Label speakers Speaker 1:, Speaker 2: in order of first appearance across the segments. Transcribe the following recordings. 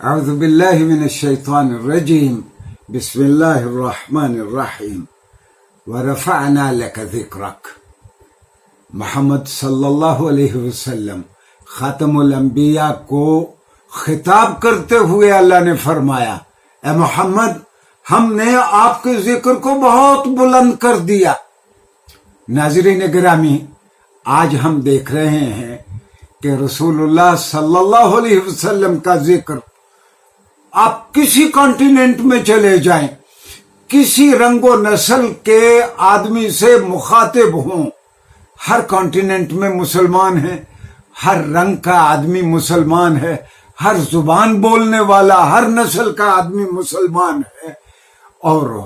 Speaker 1: اعوذ باللہ من الشیطان الرجیم بسم اللہ الرحمن الرحیم ورفعنا لک ذکرک. محمد صلی اللہ علیہ وسلم خاتم الانبیاء کو خطاب کرتے ہوئے اللہ نے فرمایا، اے محمد ہم نے آپ کے ذکر کو بہت بلند کر دیا. ناظرین گرامی، آج ہم دیکھ رہے ہیں کہ رسول اللہ صلی اللہ علیہ وسلم کا ذکر آپ کسی کانٹیننٹ میں چلے جائیں، کسی رنگ و نسل کے آدمی سے مخاطب ہوں، ہر کانٹیننٹ میں مسلمان ہیں، ہر رنگ کا آدمی مسلمان ہے، ہر زبان بولنے والا ہر نسل کا آدمی مسلمان ہے. اور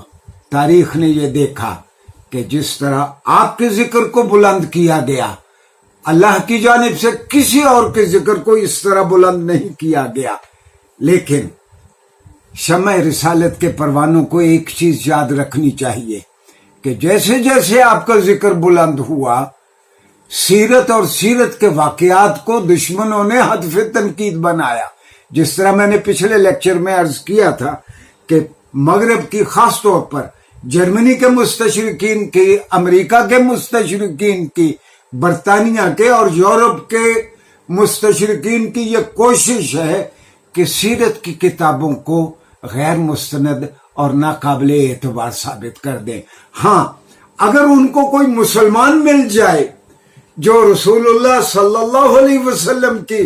Speaker 1: تاریخ نے یہ دیکھا کہ جس طرح آپ کے ذکر کو بلند کیا گیا، اللہ کی جانب سے کسی اور کے ذکر کو اس طرح بلند نہیں کیا گیا. لیکن شمع رسالت کے پروانوں کو ایک چیز یاد رکھنی چاہیے کہ جیسے جیسے آپ کا ذکر بلند ہوا، سیرت اور سیرت کے واقعات کو دشمنوں نے ہدف تنقید بنایا. جس طرح میں نے پچھلے لیکچر میں عرض کیا تھا کہ مغرب کی خاص طور پر جرمنی کے مستشرقین کی، امریکہ کے مستشرقین کی، برطانیہ کے اور یورپ کے مستشرقین کی یہ کوشش ہے کہ سیرت کی کتابوں کو غیر مستند اور ناقابل اعتبار ثابت کر دیں. ہاں، اگر ان کو کوئی مسلمان مل جائے جو رسول اللہ صلی اللہ علیہ وسلم کی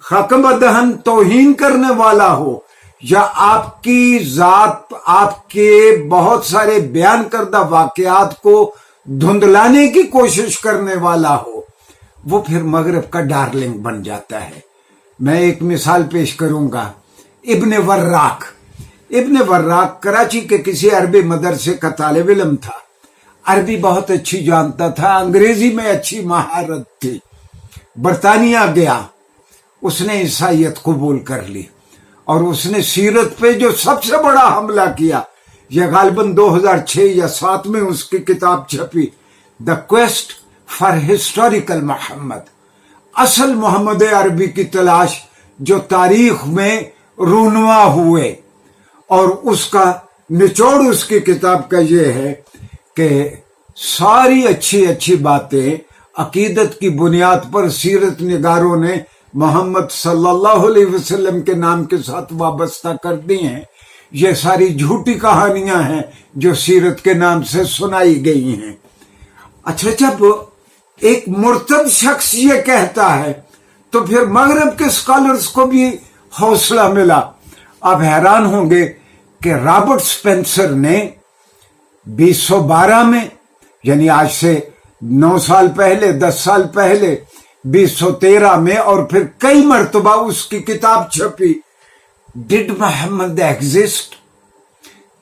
Speaker 1: حق دہن توہین کرنے والا ہو، یا آپ کی ذات، آپ کے بہت سارے بیان کردہ واقعات کو دھندلانے کی کوشش کرنے والا ہو، وہ پھر مغرب کا ڈارلنگ بن جاتا ہے. میں ایک مثال پیش کروں گا. ابن وراق کراچی کے کسی عربی مدرسے کا طالب علم تھا. عربی بہت اچھی جانتا تھا، انگریزی میں اچھی مہارت تھی. برطانیہ گیا، اس نے عیسائیت قبول کر لی اور اس نے سیرت پہ جو سب سے بڑا حملہ کیا، یہ غالباً 2006 یا 7 میں اس کی کتاب چھپی، دا کویسٹ فار ہسٹوریکل محمد، اصل محمد عربی کی تلاش، جو تاریخ میں رونما ہوئے. اور اس کا نچوڑ اس کی کتاب کا یہ ہے کہ ساری اچھی اچھی باتیں عقیدت کی بنیاد پر سیرت نگاروں نے محمد صلی اللہ علیہ وسلم کے نام کے ساتھ وابستہ کر دی ہیں. یہ ساری جھوٹی کہانیاں ہیں جو سیرت کے نام سے سنائی گئی ہیں. اچھا، جب ایک مرتد شخص یہ کہتا ہے تو پھر مغرب کے اسکالرز کو بھی حوصلہ ملا. آپ حیران ہوں گے کہ رابرٹ سپینسر نے 2012 میں، یعنی آج سے 9 سال پہلے، 10 سال پہلے، 2013 میں اور پھر کئی مرتبہ اس کی کتاب چھپی، ڈڈ محمد ایگزسٹ؟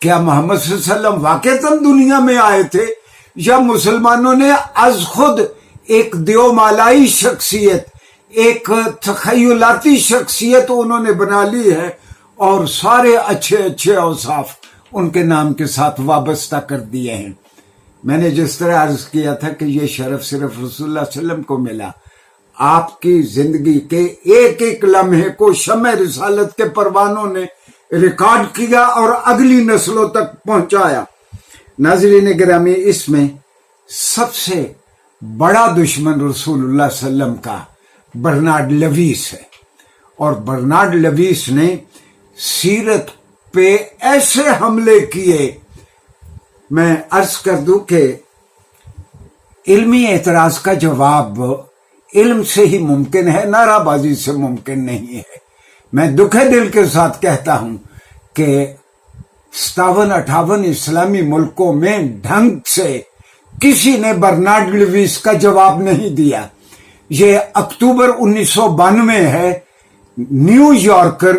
Speaker 1: کیا محمد صلی اللہ علیہ وسلم واقعتاً دنیا میں آئے تھے، یا مسلمانوں نے از خود ایک دیومالائی شخصیت، ایک تخیلاتی شخصیت انہوں نے بنا لی ہے اور سارے اچھے اچھے اوصاف ان کے نام کے ساتھ وابستہ کر دیے ہیں. میں نے جس طرح عرض کیا تھا کہ یہ شرف صرف رسول اللہ صلی اللہ علیہ وسلم کو ملا. آپ کی زندگی کے ایک ایک لمحے کو شمع رسالت کے پروانوں نے ریکارڈ کیا اور اگلی نسلوں تک پہنچایا. ناظرین گرامی، اس میں سب سے بڑا دشمن رسول اللہ صلی اللہ علیہ وسلم کا برنارڈ لیویس ہے. اور برنارڈ لیویس نے سیرت پہ ایسے حملے کیے. میں عرض کر دوں کہ علمی اعتراض کا جواب علم سے ہی ممکن ہے، نعرہ بازی سے ممکن نہیں ہے. میں دکھے دل کے ساتھ کہتا ہوں کہ 57-58 اسلامی ملکوں میں ڈھنگ سے کسی نے برنارڈ لیویس کا جواب نہیں دیا. یہ اکتوبر 1992 ہے، نیو یارکر،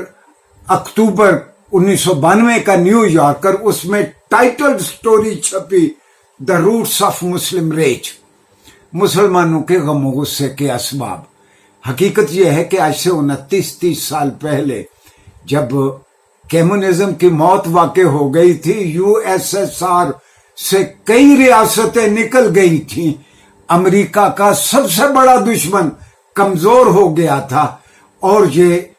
Speaker 1: اکتوبر 1992 کا نیو یارکر، اس میں ٹائٹل سٹوری چھپی، دا روٹس آف مسلم ریج، مسلمانوں کے غم و غصے کے اسباب. حقیقت یہ ہے کہ آج سے 29-30 سال پہلے جب کمیونزم کی موت واقع ہو گئی تھی، USSR سے کئی ریاستیں نکل گئی تھیں، امریکہ کا سب سے بڑا دشمن کمزور ہو گیا تھا اور یہ